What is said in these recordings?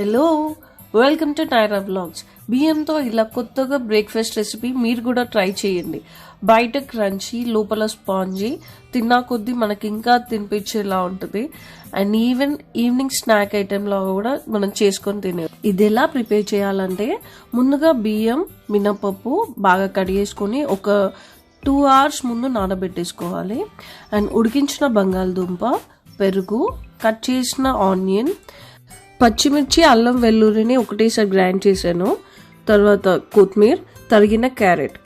Hello, welcome to Naira vlogs. బియ్యంతో ఇలా కొత్తగా బ్రేక్ఫాస్ట్ రెసిపీ మీరు కూడా ట్రై చేయండి. బయట క్రంచీ, లోపల స్పాంజీ, తిన్నా కొద్దీ మనకి ఇంకా తినిపించేలా ఉంటుంది. అండ్ ఈవినింగ్ స్నాక్ ఐటెం లాగా కూడా మనం చేసుకొని తినే. ఇది ఎలా ప్రిపేర్ చేయాలంటే, ముందుగా బియ్యం, మినపప్పు బాగా కడిగేసుకొని ఒక 2 hours ముందు నానబెట్టేసుకోవాలి. అండ్ ఉడికించిన బంగాళదుంప, పెరుగు, కట్ చేసిన ఆనియన్, పచ్చిమిర్చి, అల్లం వెల్లుల్లిని ఒకటేసారి గ్రైండ్ చేశాను. తర్వాత కొత్తిమీర, తరిగిన క్యారెట్.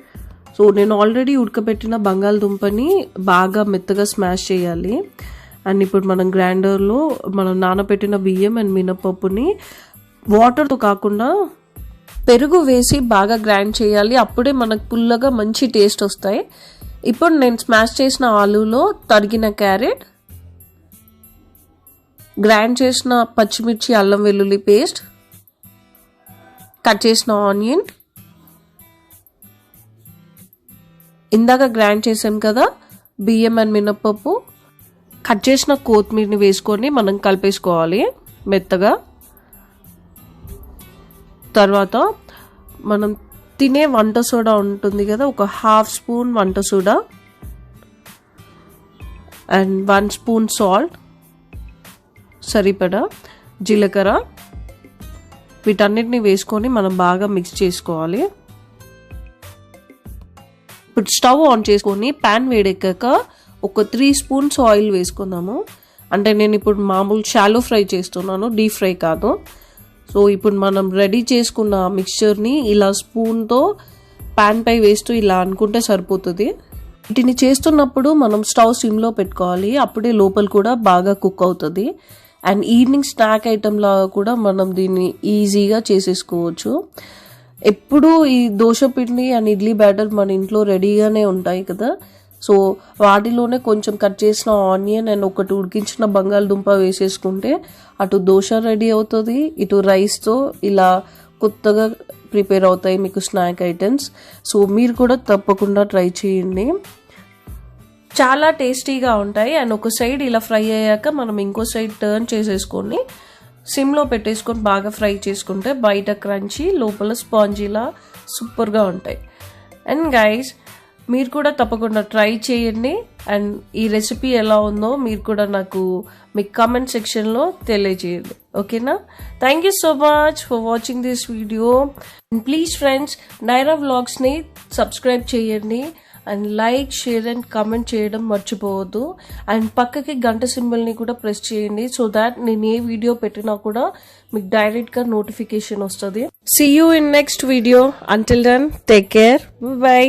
సో నేను ఆల్రెడీ ఉడకబెట్టిన బంగాళదుంపని బాగా మెత్తగా స్మాష్ చేయాలి. అండ్ ఇప్పుడు మనం గ్రైండర్లో మనం నానబెట్టిన బియ్యం అండ్ మినపప్పుని వాటర్తో కాకుండా పెరుగు వేసి బాగా గ్రైండ్ చేయాలి. అప్పుడే మనకు పుల్లగా మంచి టేస్ట్ వస్తాయి. ఇప్పుడు నేను స్మాష్ చేసిన ఆలూలో తరిగిన క్యారెట్, గ్రైండ్ చేసిన పచ్చిమిర్చి, అల్లం వెల్లుల్లి పేస్ట్, కట్ చేసిన ఆనియన్, ఇందాక గ్రైండ్ చేసాం కదా బియ్యం అండ్ మినపప్పు, కట్ చేసిన కొత్తిమీరని వేసుకొని మనం కలిపేసుకోవాలి మెత్తగా. తర్వాత మనం తినే వంట సోడా ఉంటుంది కదా, ఒక 1/2 spoon వంట సోడా అండ్ 1 spoon సాల్ట్, సరిపడా జీలకర్ర, వీటన్నిటిని వేసుకొని మనం బాగా మిక్స్ చేసుకోవాలి. ఇప్పుడు స్టవ్ ఆన్ చేసుకొని ప్యాన్ వేడెక్కాక ఒక 3 spoons ఆయిల్ వేసుకుందాము. అంటే నేను ఇప్పుడు మామూలు షాలో ఫ్రై చేస్తున్నాను, డీప్ ఫ్రై కాదు. సో ఇప్పుడు మనం రెడీ చేసుకున్న మిక్స్చర్ని ఇలా స్పూన్తో ప్యాన్ పై వేస్తూ ఇలా అనుకుంటే సరిపోతుంది. వీటిని చేస్తున్నప్పుడు మనం స్టవ్ సిమ్లో పెట్టుకోవాలి, అప్పుడే లోపల కూడా బాగా కుక్ అవుతుంది. అండ్ ఈవినింగ్ స్నాక్ ఐటెం లాగా కూడా మనం దీన్ని ఈజీగా చేసేసుకోవచ్చు. ఎప్పుడు ఈ దోశ పిండి అండ్ ఇడ్లీ బ్యాటర్ మన ఇంట్లో రెడీగానే ఉంటాయి కదా. సో వాటిలోనే కొంచెం కట్ చేసిన ఆనియన్ అండ్ ఒకటి ఉడికించిన బంగాళదుంప వేసేసుకుంటే అటు దోశ రెడీ అవుతుంది, ఇటు రైస్తో ఇలా కొత్తగా ప్రిపేర్ అవుతాయి మీకు స్నాక్ ఐటమ్స్. సో మీరు కూడా తప్పకుండా ట్రై చేయండి, చాలా టేస్టీగా ఉంటాయి. అండ్ ఒక సైడ్ ఇలా ఫ్రై అయ్యాక మనం ఇంకో సైడ్ టర్న్ చేసేసుకొని సిమ్లో పెట్టేసుకొని బాగా ఫ్రై చేసుకుంటే బయట క్రంచీ, లోపల స్పాంజీలా సూపర్గా ఉంటాయి. అండ్ గైస్, మీరు కూడా తప్పకుండా ట్రై చేయండి. అండ్ ఈ రెసిపీ ఎలా ఉందో మీరు కూడా నాకు మీ కామెంట్ సెక్షన్లో తెలియజేయండి, ఓకేనా? Thank you so much for watching this video. And please friends, Naira వ్లాగ్స్ని సబ్స్క్రైబ్ చేయండి and like, share and comment చేయడం మర్చిపోవద్దు. అండ్ పక్కకి గంట సింబల్ని కూడా ప్రెస్ చేయండి, సో దాట్ నేను ఏ వీడియో పెట్టినా కూడా మీకు డైరెక్ట్గా నోటిఫికేషన్ వస్తుంది. See you in next video. Until then, take care, by.